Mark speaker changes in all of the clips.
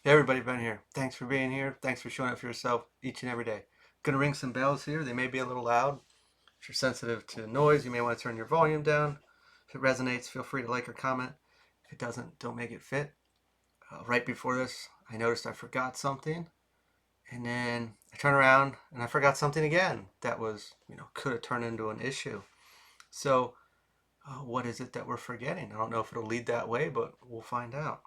Speaker 1: Hey everybody, Ben here. Thanks for being here. Thanks for showing up for yourself each and every day. Gonna ring some bells here. They may be a little loud. If you're sensitive to noise, you may want to turn your volume down. If it resonates, feel free to like or comment. If it doesn't, don't make it fit. Right before this, I noticed I forgot something, and then I turn around and I forgot something again. That was, could have turned into an issue. So, what is it that we're forgetting? I don't know if it'll lead that way, but we'll find out.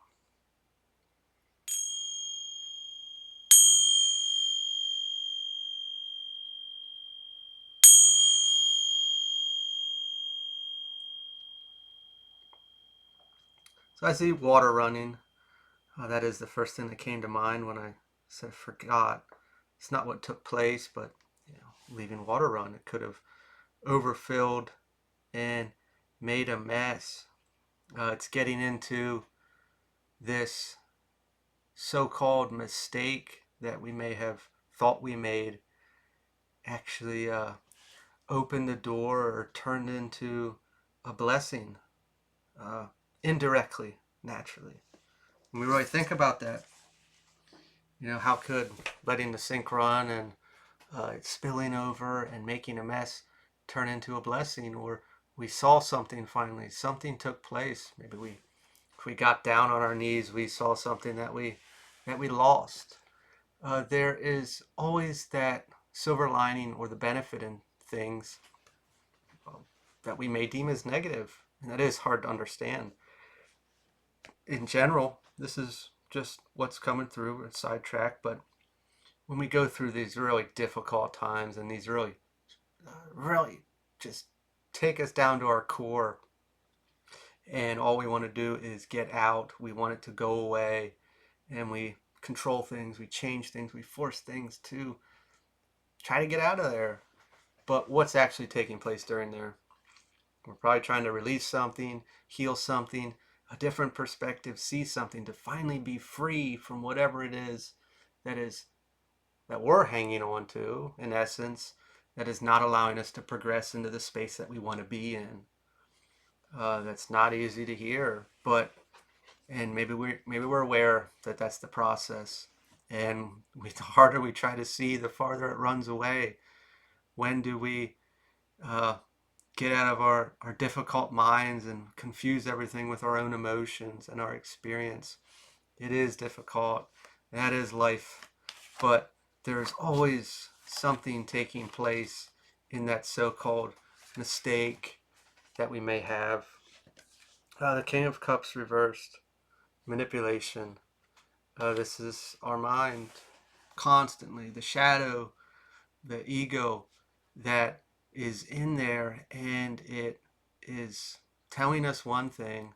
Speaker 1: So I see water running. That is the first thing that came to mind when I said forgot. It's not what took place, but leaving water run, it could have overfilled and made a mess. It's getting into this so-called mistake that we may have thought we made actually opened the door or turned into a blessing uh, indirectly, naturally. When we really think about that, how could letting the sink run and it's spilling over and making a mess turn into a blessing, or we saw something finally, something took place. Maybe if we got down on our knees, we saw something that we lost. There is always that silver lining or the benefit in things that we may deem as negative, and that is hard to understand. In general, this is just what's coming through. It's sidetracked, but when we go through these really difficult times and these really just take us down to our core, and all we want to do is get out. We want it to go away, and we control things, we change things, we force things to try to get out of there. But what's actually taking place during there? We're probably trying to release something, heal something, a different perspective, see something to finally be free from whatever it that is that we're hanging on to, in essence, that is not allowing us to progress into the space that we want to be in. That's not easy to hear, but and maybe we're aware that that's the process. And the harder we try to see, the farther it runs away. When do we uh, get out of our difficult minds and confuse everything with our own emotions and our experience? It is difficult. That is life. But there's always something taking place in that so-called mistake that we may have. The King of Cups reversed, manipulation. This is our mind constantly, the shadow, the ego that is in there, and it is telling us one thing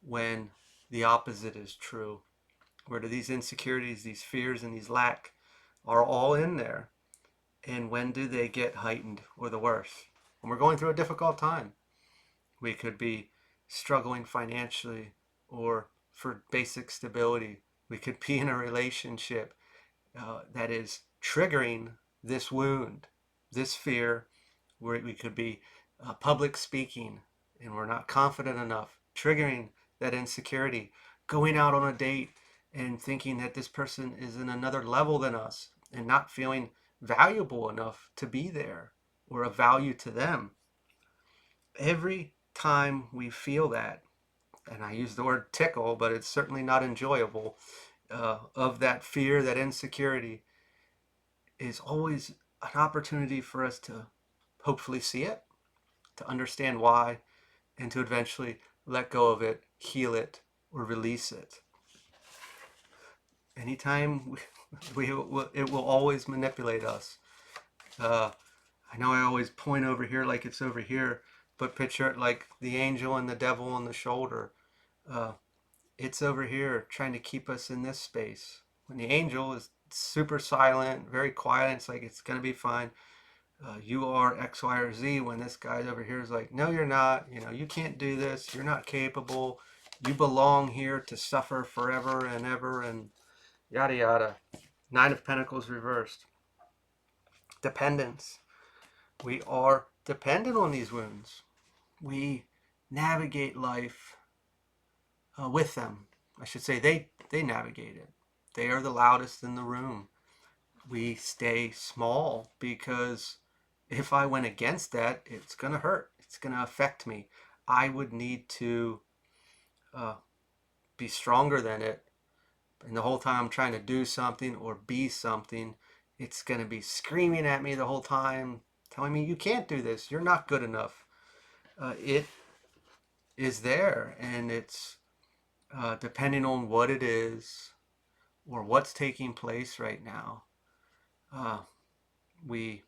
Speaker 1: when the opposite is true. Where do these insecurities, these fears, and these lack are all in there? And when do they get heightened or the worse? When we're going through a difficult time, we could be struggling financially or for basic stability. We could be in a relationship that is triggering this wound, this fear, where we could be public speaking and we're not confident enough, triggering that insecurity, going out on a date and thinking that this person is in another level than us and not feeling valuable enough to be there or of value to them. Every time we feel that, and I use the word tickle, but it's certainly not enjoyable, of that fear, that insecurity, is always an opportunity for us to hopefully see it, to understand why, and to eventually let go of it, heal it, or release it. Anytime it will always manipulate us. Uh, I know I always point over here like it's over here, but picture it like the angel and the devil on the shoulder. Uh, it's over here trying to keep us in this space. When the angel is super silent, very quiet, it's like it's going to be fine. You are X, Y, or Z, when this guy over here is like, no, you're not. You can't do this. You're not capable. You belong here to suffer forever and ever, and yada yada. Nine of Pentacles reversed. Dependence. We are dependent on these wounds. We navigate life with them. I should say they navigate it. they are the loudest in the room. We stay small because if I went against that, it's going to hurt. It's going to affect me. I would need to uh, be stronger than it. And the whole time I'm trying to do something or be something, it's going to be screaming at me the whole time, telling me, you can't do this. You're not good enough. It is there, and it's depending on what it is or what's taking place right now. Uh, we,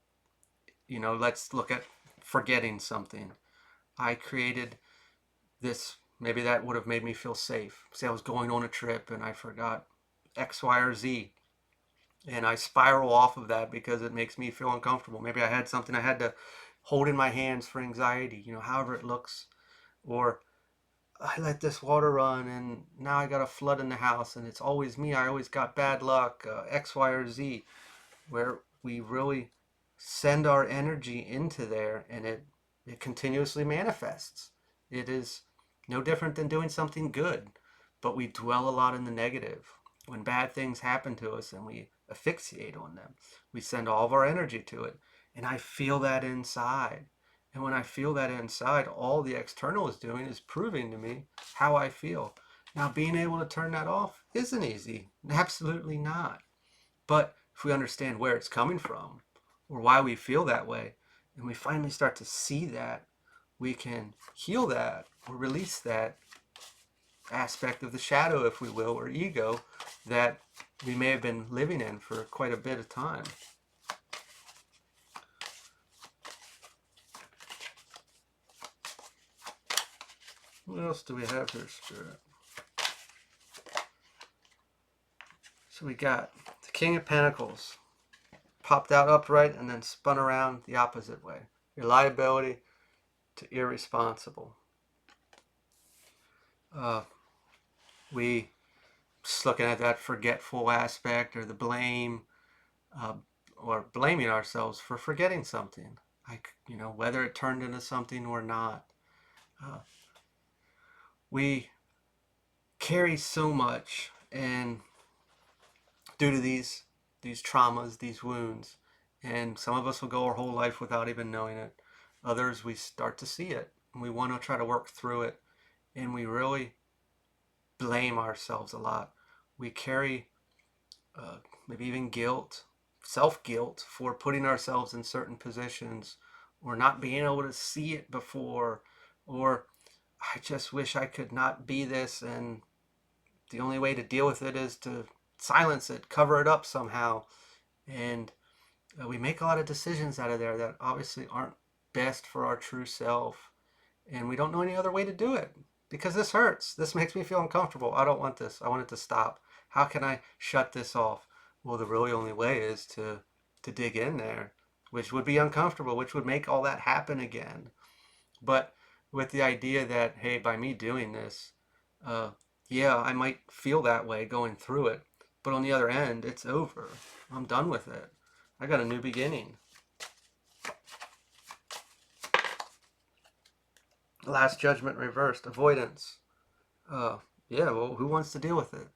Speaker 1: let's look at forgetting something. I created this, maybe that would have made me feel safe. Say I was going on a trip and I forgot X, Y, or Z. And I spiral off of that because it makes me feel uncomfortable. Maybe I had something I had to hold in my hands for anxiety, however it looks. Or I let this water run and now I got a flood in the house and it's always me. I always got bad luck, X, Y, or Z, where we really send our energy into there and it continuously manifests. It is no different than doing something good, but we dwell a lot in the negative. When bad things happen to us and we asphyxiate on them, we send all of our energy to it. And I feel that inside. And when I feel that inside, all the external is doing is proving to me how I feel. Now, being able to turn that off isn't easy. Absolutely not. But if we understand where it's coming from or why we feel that way, and we finally start to see that, we can heal that or release that aspect of the shadow, if we will, or ego that we may have been living in for quite a bit of time. What else do we have here, Spirit? So we got the King of Pentacles popped out upright and then spun around the opposite way. Reliability to irresponsible. We just looking at that forgetful aspect or the blame, uh, or blaming ourselves for forgetting something, like whether it turned into something or not. We carry so much, and due to these traumas, these wounds, and some of us will go our whole life without even knowing it. Others, we start to see it and we want to try to work through it, and we really blame ourselves a lot. We carry maybe even guilt, self-guilt for putting ourselves in certain positions or not being able to see it before, or I just wish I could not be this, and the only way to deal with it is to silence it, cover it up somehow. And we make a lot of decisions out of there that obviously aren't best for our true self, and we don't know any other way to do it because this hurts. This makes me feel uncomfortable. I don't want this. I want it to stop. How can I shut this off? Well, the really only way is to dig in there, which would be uncomfortable, which would make all that happen again. But with the idea that, hey, by me doing this, yeah, I might feel that way going through it, but on the other end, it's over. I'm done with it. I got a new beginning. Last Judgment reversed. Avoidance. Yeah, well, who wants to deal with it?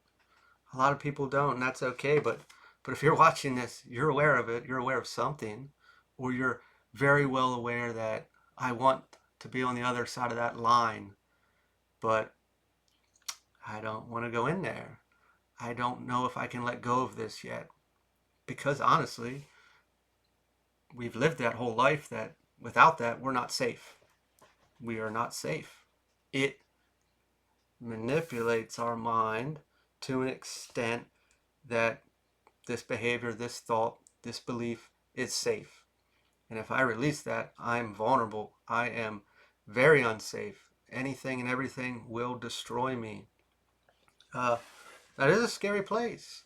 Speaker 1: A lot of people don't, and that's okay. But if you're watching this, you're aware of it. You're aware of something, or you're very well aware that I want to be on the other side of that line, but I don't want to go in there. I don't know if I can let go of this yet. Because honestly, we've lived that whole life that without that, we're not safe. We are not safe. It manipulates our mind to an extent that this behavior, this thought, this belief is safe. And if I release that, I'm vulnerable. I am very unsafe. Anything and everything will destroy me. That is a scary place.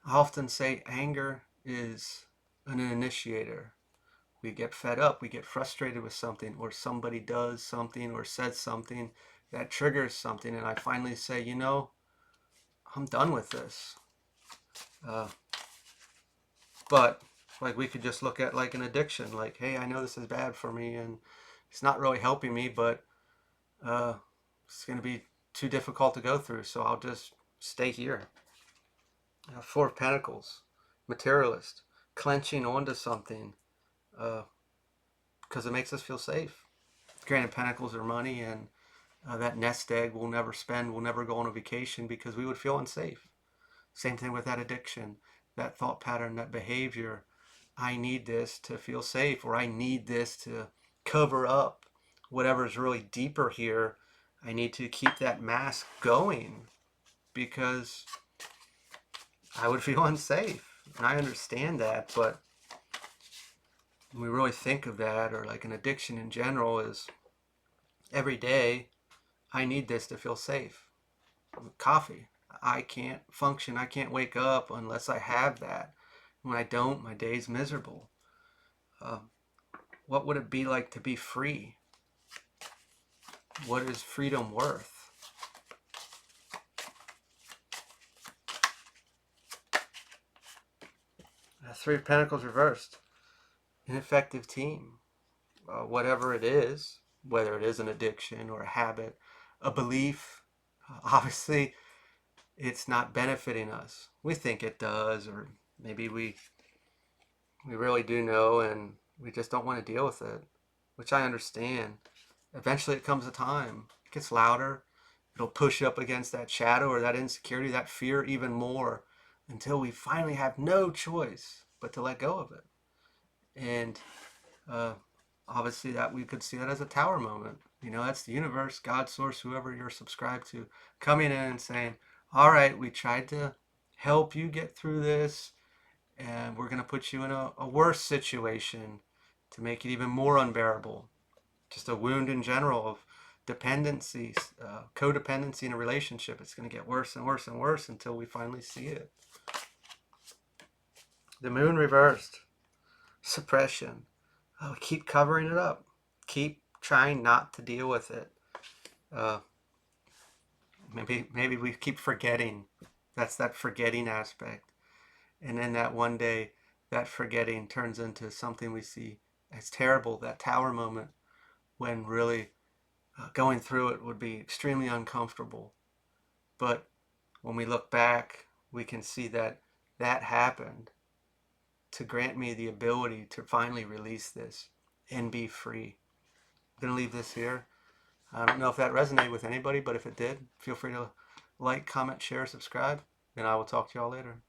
Speaker 1: I often say anger is an initiator. We get fed up, we get frustrated with something, or somebody does something or says something that triggers something, and I finally say, I'm done with this. But like we could just look at like an addiction, like, hey, I know this is bad for me and it's not really helping me, but it's going to be too difficult to go through, so I'll just stay here. Four of Pentacles, materialist, clenching onto something because it makes us feel safe. Granted, Pentacles are money, and that nest egg we'll never spend, we'll never go on a vacation because we would feel unsafe. Same thing with that addiction, that thought pattern, that behavior. I need this to feel safe, or I need this to cover up whatever's really deeper here. I need to keep that mask going because I would feel unsafe. And I understand that, but when we really think of that, or like an addiction in general, is every day I need this to feel safe. Coffee. I can't function. I can't wake up unless I have that. When I don't, my day's miserable. Uh, what would it be like to be free? What is freedom worth? Three of Pentacles reversed. Ineffective team. Whatever it is, whether it is an addiction or a habit, a belief, obviously it's not benefiting us. We think it does, or maybe we really do know, and we just don't want to deal with it, which I understand. Eventually it comes a time, it gets louder, it'll push up against that shadow or that insecurity, that fear even more, until we finally have no choice but to let go of it. And uh, obviously that we could see that as a tower moment. You know, that's the universe, God, source, whoever you're subscribed to, coming in and saying, all right, we tried to help you get through this, and we're going to put you in a worse situation to make it even more unbearable. Just a wound in general of dependency, codependency in a relationship. It's going to get worse and worse and worse until we finally see it. The moon reversed. Suppression. Oh, keep covering it up. Keep trying not to deal with it. Uh, maybe we keep forgetting. That's that forgetting aspect. And then that one day, that forgetting turns into something we see as terrible, that tower moment, when really going through it would be extremely uncomfortable. But when we look back, we can see that that happened to grant me the ability to finally release this and be free. I'm going to leave this here. I don't know if that resonated with anybody, but if it did, feel free to like, comment, share, subscribe, and I will talk to y'all later.